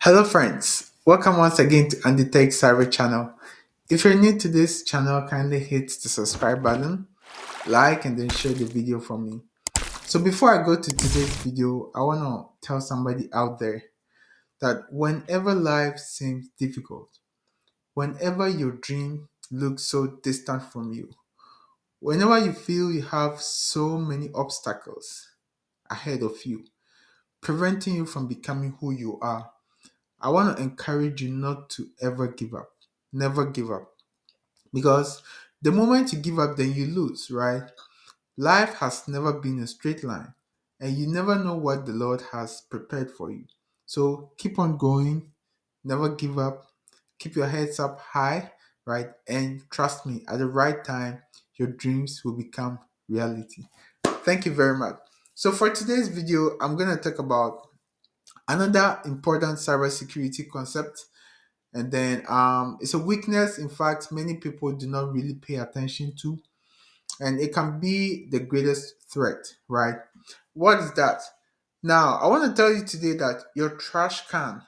Hello friends, welcome once again to Andy Tech Cyber channel. If you're new to this channel, kindly hit the subscribe button, like and then share the video for me. So before I go to today's video, I want to tell somebody out there that whenever life seems difficult, whenever your dream looks so distant from you, whenever you feel you have so many obstacles ahead of you, preventing you from becoming who you are, I want to encourage you not to ever give up. Never give up. Because the moment you give up, then you lose, right? Life has never been a straight line, and you never know what the Lord has prepared for you. So keep on going, never give up, keep your heads up high, right? And trust me, at the right time, your dreams will become reality. Thank you very much. So for today's video, I'm going to talk about another important cybersecurity concept, and then it's a weakness in fact many people do not really pay attention to, and it can be the greatest threat, right? What is that? Now I want to tell you today that your trash can,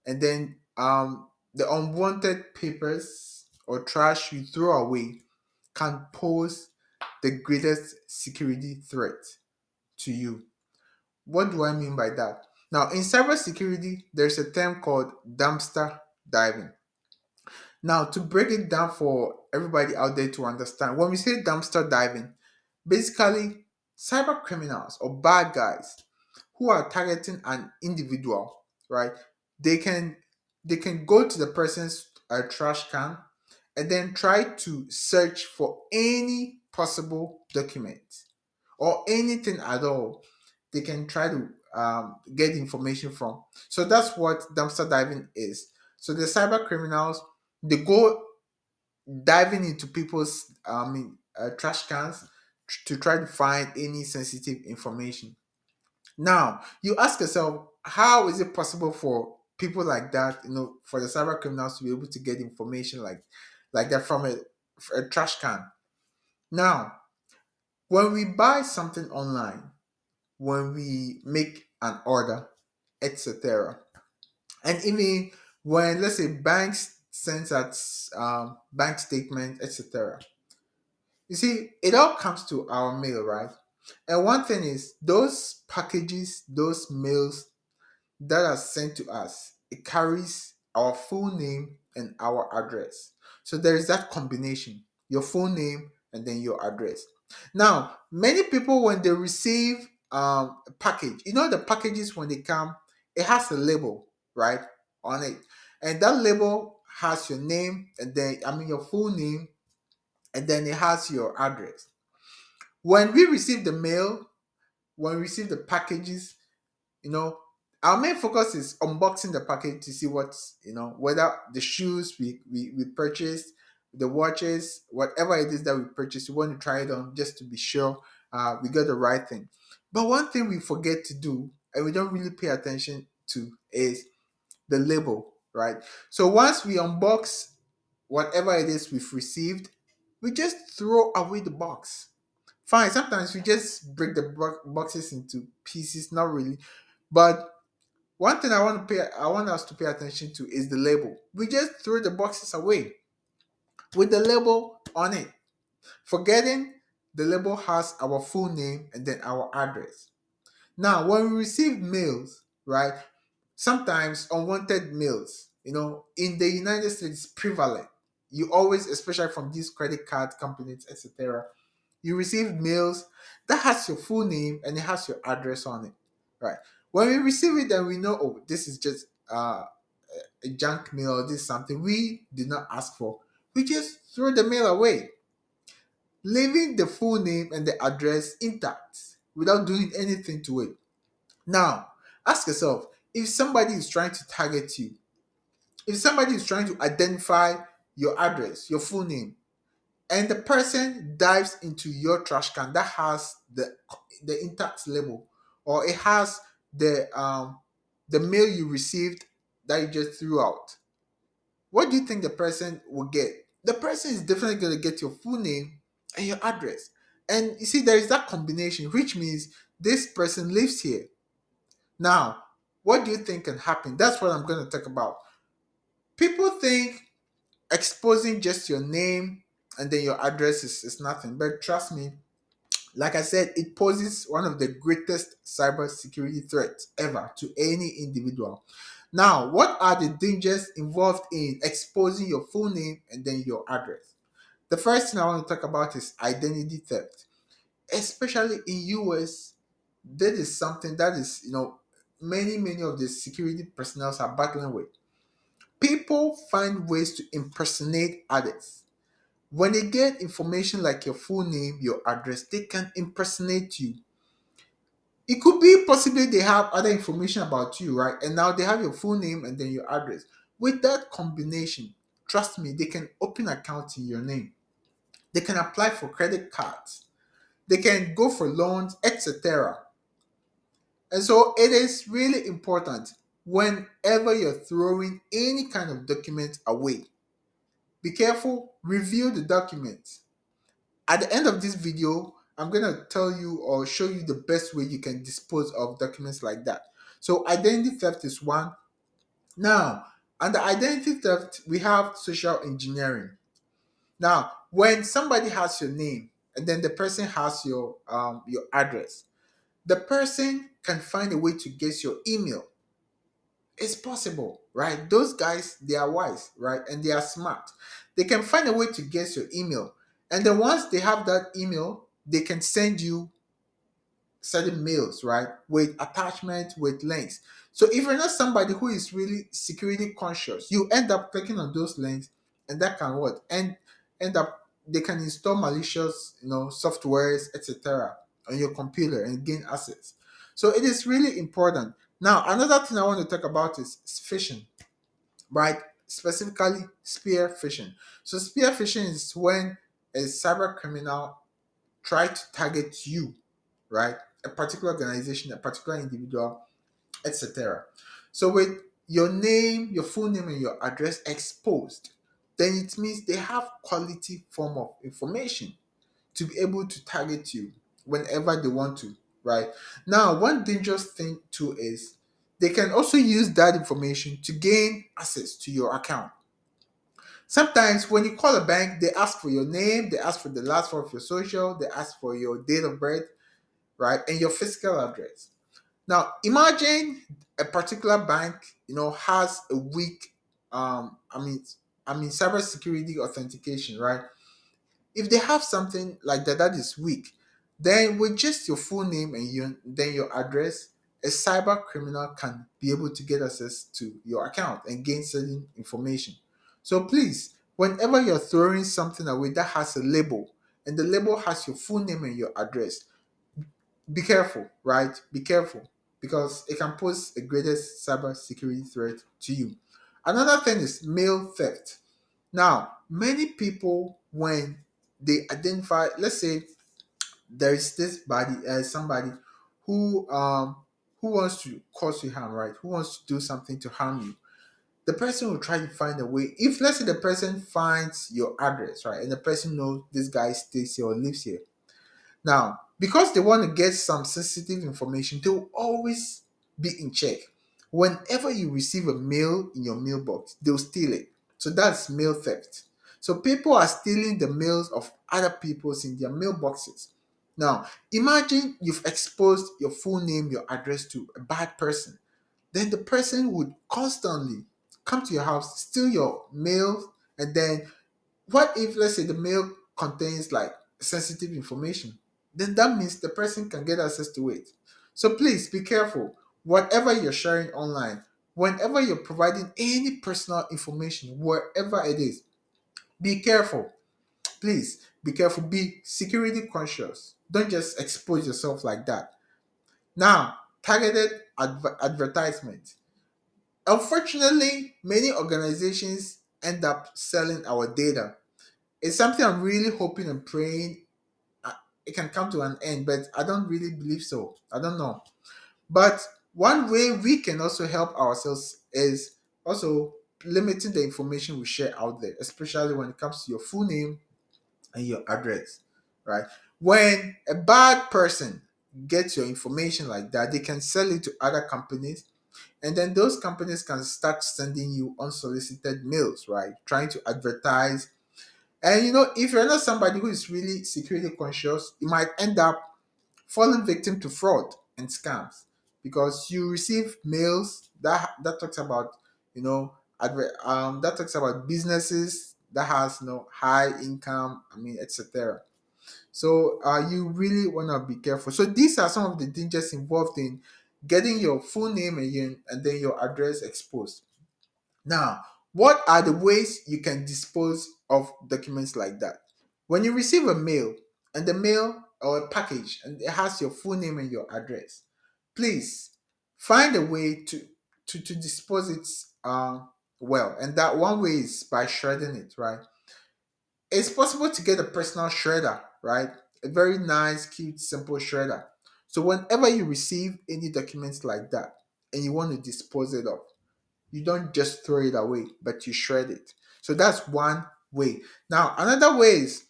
and then the unwanted papers or trash you throw away, can pose the greatest security threat to you. What do I mean by that? Now in cybersecurity there's a term called dumpster diving. Now, to break it down for everybody out there to understand, when we say dumpster diving, basically cyber criminals or bad guys who are targeting an individual, right? They can they can go to the person's trash can and then try to search for any possible document or anything at all they can try to get information from. So that's what dumpster diving is. So the cyber criminals, they go diving into people's trash cans to try to find any sensitive information. Now you ask yourself, how is it possible for people like that, for the cyber criminals to be able to get information like that from a trash can? Now, when we buy something online, when we make an order, etc., and even when, let's say, banks sends us bank statement, etc., you see, it all comes to our mail, right? And one thing is, those packages, those mails that are sent to us, it carries our full name and our address. So there is that combination, your full name and then your address. Now many people, when they receive a package, the packages, when they come, it has a label, right, on it, and that label has your name, and then your full name, and then it has your address. When we receive the mail, when we receive the packages, you know our main focus is unboxing the package to see what's, whether the shoes we purchased, the watches, whatever it is that we purchased, we want to try it on just to be sure we got the right thing. But one thing we forget to do, and we don't really pay attention to, is the label, right? So once we unbox whatever it is we've received, we just throw away the box. Fine, sometimes we just break the boxes into pieces, not really. But one thing I want us to pay attention to is the label. We just throw the boxes away with the label on it, forgetting the label has our full name and then our address. Now, when we receive mails, right, sometimes unwanted mails, in the United States, prevalent. You always, especially from these credit card companies, etc., you receive mails that has your full name and it has your address on it, right? When we receive it, then we know, oh, this is just a junk mail. This is something we did not ask for. We just throw the mail away, leaving the full name and the address intact without doing anything to it. Now, ask yourself, if somebody is trying to target you, if somebody is trying to identify your address, your full name, and the person dives into your trash can that has the intact label, or it has the mail you received that you just threw out, what do you think the person will get? The person is definitely going to get your full name and your address. And you see, there is that combination, which means this person lives here. Now, What do you think can happen? That's what I'm going to talk about. People think exposing just your name and then your address is nothing. But trust me, like I said, it poses one of the greatest cybersecurity threats ever to any individual. Now, what are the dangers involved in exposing your full name and then your address? The first thing I want to talk about is identity theft. Especially in US, that is something that is, many of the security personnel are battling with. People find ways to impersonate others. When they get information like your full name, your address, they can impersonate you. It could be possibly they have other information about you, right? And now they have your full name and then your address. With that combination, trust me, they can open accounts in your name. They can apply for credit cards. They can go for loans, etc. And so it is really important whenever you're throwing any kind of document away. Be careful, review the documents. At the end of this video, I'm going to tell you or show you the best way you can dispose of documents like that. So identity theft is one. Now, under identity theft, we have social engineering. Now, when somebody has your name and then the person has your address, the person can find a way to get your email. It's possible, right? Those guys, they are wise, right? And they are smart. They can find a way to get your email. And then once they have that email, they can send you certain mails, right? With attachments, with links. So if you're not somebody who is really security conscious, you end up clicking on those links and that can what? And end up they can install malicious, softwares, etc. on your computer and gain access. So it is really important. Now, another thing I want to talk about is phishing, right? Specifically spear phishing. So spear phishing is when a cyber criminal try to target you, right? A particular organization, a particular individual, etc. So with your name, your full name, and your address exposed, then it means they have quality form of information to be able to target you whenever they want to, right? Now, one dangerous thing too is they can also use that information to gain access to your account. Sometimes when you call a bank, they ask for your name, they ask for the last four of your social, they ask for your date of birth, right, and your physical address. Now, imagine a particular bank, has a weak, cybersecurity authentication, right? If they have something like that that is weak, then with just your full name and your address, a cyber criminal can be able to get access to your account and gain certain information. So please, whenever you're throwing something away that has a label and the label has your full name and your address, be careful, right? Be careful because it can pose a greatest cyber security threat to you. Another thing is mail theft. Now, many people, when they identify, let's say there is this somebody who um who wants to cause you harm, right? Who wants to do something to harm you. The person will try to find a way. If let's say the person finds your address, right, and the person knows this guy stays here or lives here, now, because they want to get some sensitive information, they will always be in check. Whenever you receive a mail in your mailbox, they'll steal it. So that's mail theft. So people are stealing the mails of other people's in their mailboxes. Now, imagine you've exposed your full name, your address to a bad person. Then the person would constantly come to your house, steal your mail, and then what if, let's say, the mail contains like sensitive information? Then that means the person can get access to it. So please be careful. Whatever you're sharing online, whenever you're providing any personal information, wherever it is, be careful. Please be careful. Be security conscious. Don't just expose yourself like that. Now, targeted advertisement. Unfortunately, many organizations end up selling our data. It's something I'm really hoping and praying uh, it can come to an end, but I don't really believe so. I don't know. But one way we can also help ourselves is also limiting the information we share out there, especially when it comes to your full name and your address, right? When a bad person gets your information like that, they can sell it to other companies And then those companies can start sending you unsolicited mails, right? Trying to advertise. And if you're not somebody who is really security conscious, you might end up falling victim to fraud and scams because you receive mails that talks about that talks about businesses that has high income, etc. So you really want to be careful. So these are some of the dangers involved in getting your full name and then your address exposed. Now, what are the ways you can dispose of documents like that? When you receive a mail and the mail or a package and it has your full name and your address, please find a way to dispose it well. And that one way is by shredding it, right? It's possible to get a personal shredder, right? A very nice, cute, simple shredder. So whenever you receive any documents like that and you want to dispose it of, you don't just throw it away, but you shred it. So that's one way. Now, another way is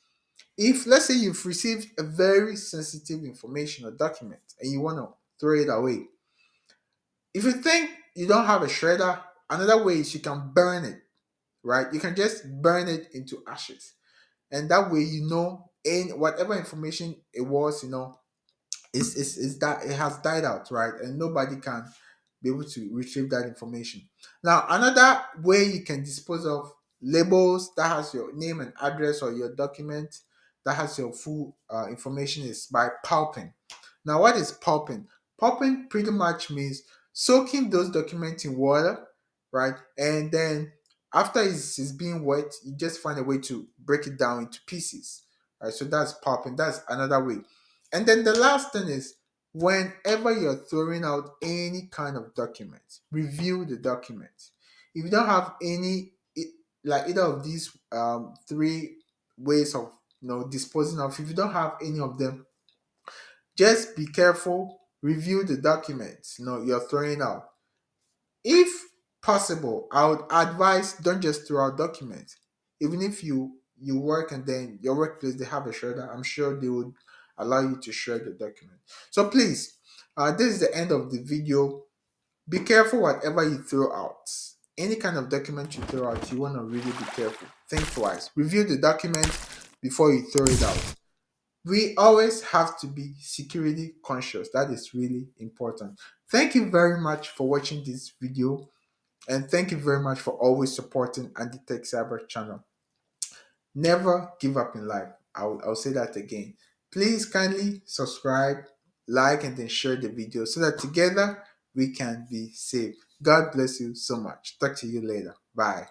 if, let's say, you've received a very sensitive information or document and you want to throw it away. If you think you don't have a shredder, another way is you can burn it, right? You can just burn it into ashes. And that way, in whatever information it was, is that it has died out, right? And nobody can be able to retrieve that information. Now, another way you can dispose of labels that has your name and address or your document that has your full information is by pulping. Now, what is pulping? Pulping pretty much means soaking those documents in water, right? And then after it's being wet, you just find a way to break it down into pieces, right? So that's pulping. That's another way. And then the last thing is whenever you're throwing out any kind of document, review the document. If you don't have like either of these three ways of disposing of, if you don't have any of them, just be careful, review the documents you're throwing out. If possible, I would advise don't just throw out documents. Even if you work and then your workplace they have a shredder, I'm sure they would allow you to shred the document. So please, this is the end of the video. Be careful whatever you throw out. Any kind of document you throw out, you want to really be careful. Think twice. Review the document before you throw it out. We always have to be security conscious. That is really important. Thank you very much for watching this video. And thank you very much for always supporting Andy Tech Cyber channel. Never give up in life. I'll say that again. Please kindly subscribe, like, and then share the video so that together we can be safe. God bless you so much. Talk to you later. Bye.